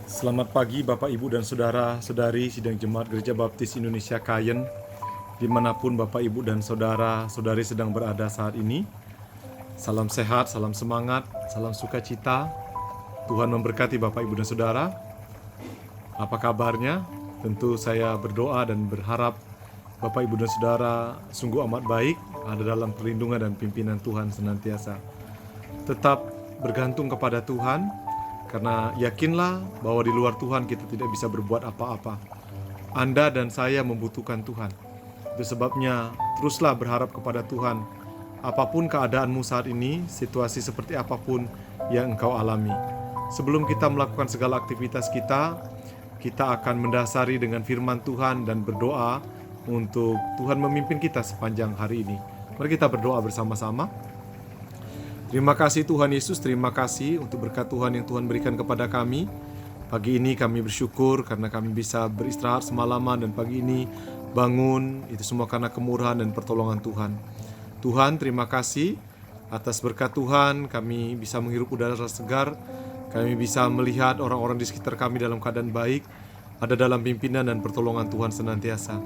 Selamat pagi Bapak Ibu dan Saudara-saudari Sidang Jemaat Gereja Baptis Indonesia Kayen, dimanapun Bapak Ibu dan Saudara-saudari sedang berada saat ini. Salam sehat, salam semangat, salam sukacita. Tuhan memberkati Bapak Ibu dan Saudara. Apa kabarnya? Tentu saya berdoa dan berharap Bapak Ibu dan Saudara sungguh amat baik, ada dalam perlindungan dan pimpinan Tuhan senantiasa. Tetap bergantung kepada Tuhan, karena yakinlah bahwa di luar Tuhan kita tidak bisa berbuat apa-apa. Anda dan saya membutuhkan Tuhan. Itu sebabnya teruslah berharap kepada Tuhan. Apapun keadaanmu saat ini, situasi seperti apapun yang engkau alami. Sebelum kita melakukan segala aktivitas kita akan mendasari dengan firman Tuhan dan berdoa untuk Tuhan memimpin kita sepanjang hari ini. Mari kita berdoa bersama-sama. Terima kasih Tuhan Yesus, terima kasih untuk berkat Tuhan yang Tuhan berikan kepada kami. Pagi ini kami bersyukur karena kami bisa beristirahat semalaman dan pagi ini bangun, itu semua karena kemurahan dan pertolongan Tuhan. Tuhan, terima kasih atas berkat Tuhan, kami bisa menghirup udara segar, kami bisa melihat orang-orang di sekitar kami dalam keadaan baik, ada dalam pimpinan dan pertolongan Tuhan senantiasa.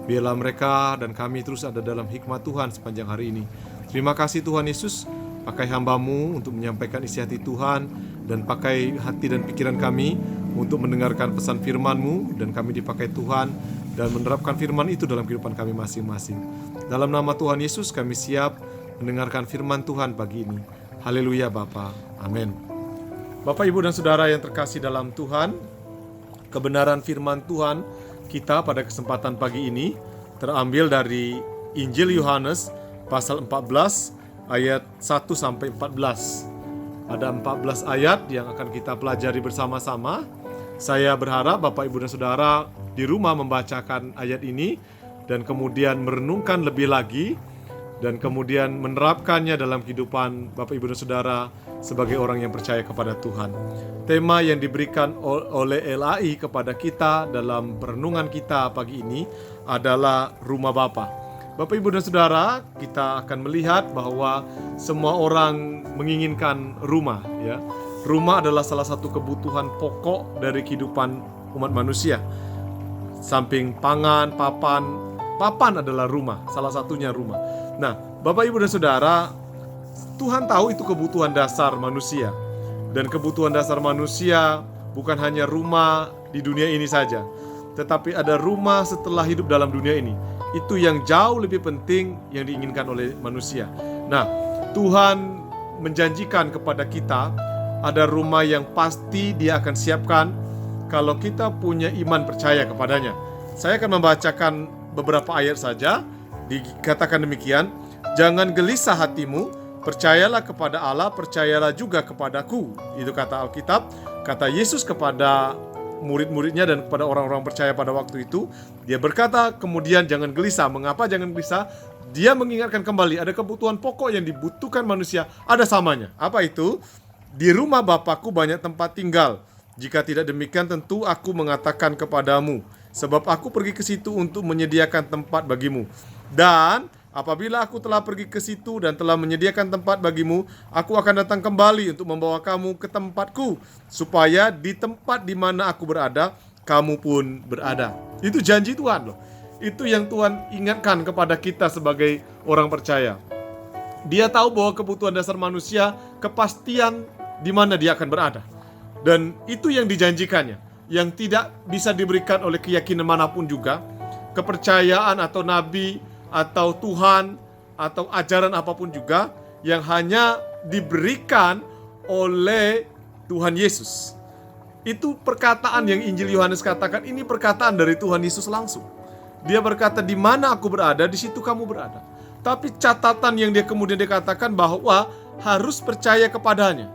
Biarlah mereka dan kami terus ada dalam hikmat Tuhan sepanjang hari ini. Terima kasih Tuhan Yesus. Pakai hamba-Mu untuk menyampaikan isi hati Tuhan, dan pakai hati dan pikiran kami untuk mendengarkan pesan firman-Mu, dan kami dipakai Tuhan dan menerapkan firman itu dalam kehidupan kami masing-masing. Dalam nama Tuhan Yesus kami siap mendengarkan firman Tuhan pagi ini. Haleluya Bapa, amin. Bapak, Ibu dan Saudara yang terkasih dalam Tuhan, kebenaran firman Tuhan kita pada kesempatan pagi ini terambil dari Injil Yohanes pasal 14 ayat 1 sampai 14. Ada 14 ayat yang akan kita pelajari bersama-sama. Saya berharap Bapak Ibu dan Saudara di rumah membacakan ayat ini dan kemudian merenungkan lebih lagi dan kemudian menerapkannya dalam kehidupan Bapak Ibu dan Saudara sebagai orang yang percaya kepada Tuhan. Tema yang diberikan oleh LAI kepada kita dalam perenungan kita pagi ini adalah Rumah Bapa. Bapak, Ibu, dan Saudara, kita akan melihat bahwa semua orang menginginkan rumah. Ya, rumah adalah salah satu kebutuhan pokok dari kehidupan umat manusia. Samping pangan, papan adalah rumah, salah satunya rumah. Nah, Bapak, Ibu, dan Saudara, Tuhan tahu itu kebutuhan dasar manusia. Dan kebutuhan dasar manusia bukan hanya rumah di dunia ini saja, tetapi ada rumah setelah hidup dalam dunia ini. Itu yang jauh lebih penting yang diinginkan oleh manusia. Nah, Tuhan menjanjikan kepada kita ada rumah yang pasti Dia akan siapkan kalau kita punya iman percaya kepadanya. Saya akan membacakan beberapa ayat saja. Dikatakan demikian, jangan gelisah hatimu, percayalah kepada Allah, percayalah juga kepadaku. Itu kata Alkitab, kata Yesus kepada murid-muridnya dan kepada orang-orang percaya pada waktu itu. Dia berkata kemudian jangan gelisah. Mengapa jangan gelisah? Dia mengingatkan kembali ada kebutuhan pokok yang dibutuhkan manusia, ada samanya. Apa itu? Di rumah Bapakku banyak tempat tinggal. Jika tidak demikian tentu aku mengatakan kepadamu, sebab aku pergi ke situ untuk menyediakan tempat bagimu. Dan apabila aku telah pergi ke situ dan telah menyediakan tempat bagimu, aku akan datang kembali untuk membawa kamu ke tempatku, supaya di tempat di mana aku berada, kamu pun berada. Itu janji Tuhan loh. Itu yang Tuhan ingatkan kepada kita sebagai orang percaya. Dia tahu bahwa kebutuhan dasar manusia, kepastian di mana dia akan berada. Dan itu yang dijanjikannya, yang tidak bisa diberikan oleh keyakinan manapun juga, kepercayaan atau nabi, atau Tuhan, atau ajaran apapun juga yang hanya diberikan oleh Tuhan Yesus. Itu perkataan yang Injil Yohanes katakan, ini perkataan dari Tuhan Yesus langsung. Dia berkata, di mana aku berada, di situ kamu berada. Tapi catatan yang dia kemudian dikatakan bahwa harus percaya kepadanya.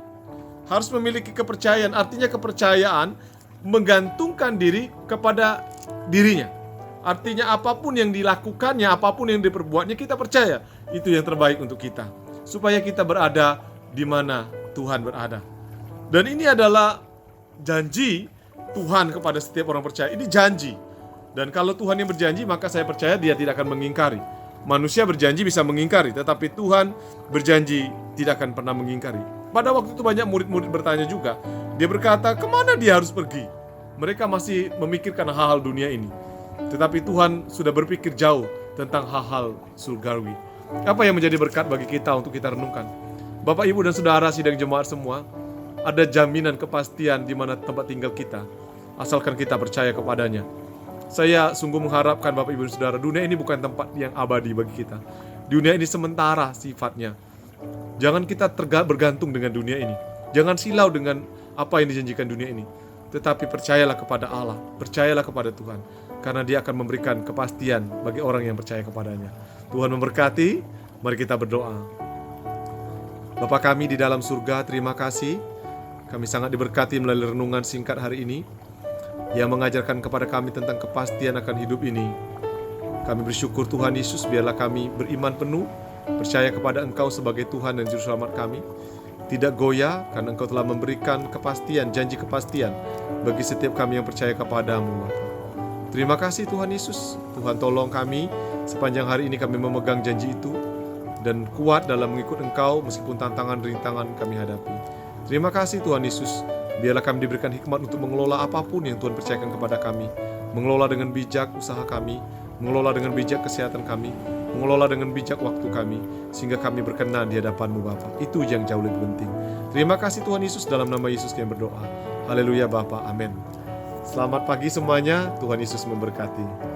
Harus memiliki kepercayaan, artinya kepercayaan menggantungkan diri kepada dirinya. Artinya apapun yang dilakukannya, apapun yang diperbuatnya, kita percaya itu yang terbaik untuk kita, supaya kita berada di mana Tuhan berada. Dan ini adalah janji Tuhan kepada setiap orang percaya. Ini janji. Dan kalau Tuhan yang berjanji, maka saya percaya Dia tidak akan mengingkari. Manusia berjanji bisa mengingkari, tetapi Tuhan berjanji tidak akan pernah mengingkari. Pada waktu itu banyak murid-murid bertanya juga. Dia berkata, kemana dia harus pergi? Mereka masih memikirkan hal-hal dunia ini. Tetapi Tuhan sudah berpikir jauh tentang hal-hal surgawi. Apa yang menjadi berkat bagi kita untuk kita renungkan? Bapak, Ibu, dan Saudara sidang jemaat semua, ada jaminan kepastian di mana tempat tinggal kita, asalkan kita percaya kepadanya. Saya sungguh mengharapkan Bapak, Ibu, dan Saudara, dunia ini bukan tempat yang abadi bagi kita. Dunia ini sementara sifatnya. Jangan kita bergantung dengan dunia ini. Jangan silau dengan apa yang dijanjikan dunia ini. Tetapi percayalah kepada Allah, percayalah kepada Tuhan, karena Dia akan memberikan kepastian bagi orang yang percaya kepadanya. Tuhan memberkati, mari kita berdoa. Bapa kami di dalam surga, terima kasih. Kami sangat diberkati melalui renungan singkat hari ini yang mengajarkan kepada kami tentang kepastian akan hidup ini. Kami bersyukur Tuhan Yesus, biarlah kami beriman penuh, percaya kepada Engkau sebagai Tuhan dan Juru Selamat kami. Tidak goyah karena Engkau telah memberikan kepastian, janji kepastian bagi setiap kami yang percaya kepadamu, Bapa. Terima kasih Tuhan Yesus. Tuhan tolong kami sepanjang hari ini kami memegang janji itu dan kuat dalam mengikut Engkau meskipun tantangan-rintangan kami hadapi. Terima kasih Tuhan Yesus. Biarlah kami diberikan hikmat untuk mengelola apapun yang Tuhan percayakan kepada kami. Mengelola dengan bijak usaha kami, mengelola dengan bijak kesehatan kami, mengelola dengan bijak waktu kami, sehingga kami berkenan di hadapan-Mu Bapa. Itu yang jauh lebih penting. Terima kasih Tuhan Yesus, dalam nama Yesus kami berdoa. Haleluya Bapa, amin. Selamat pagi semuanya, Tuhan Yesus memberkati.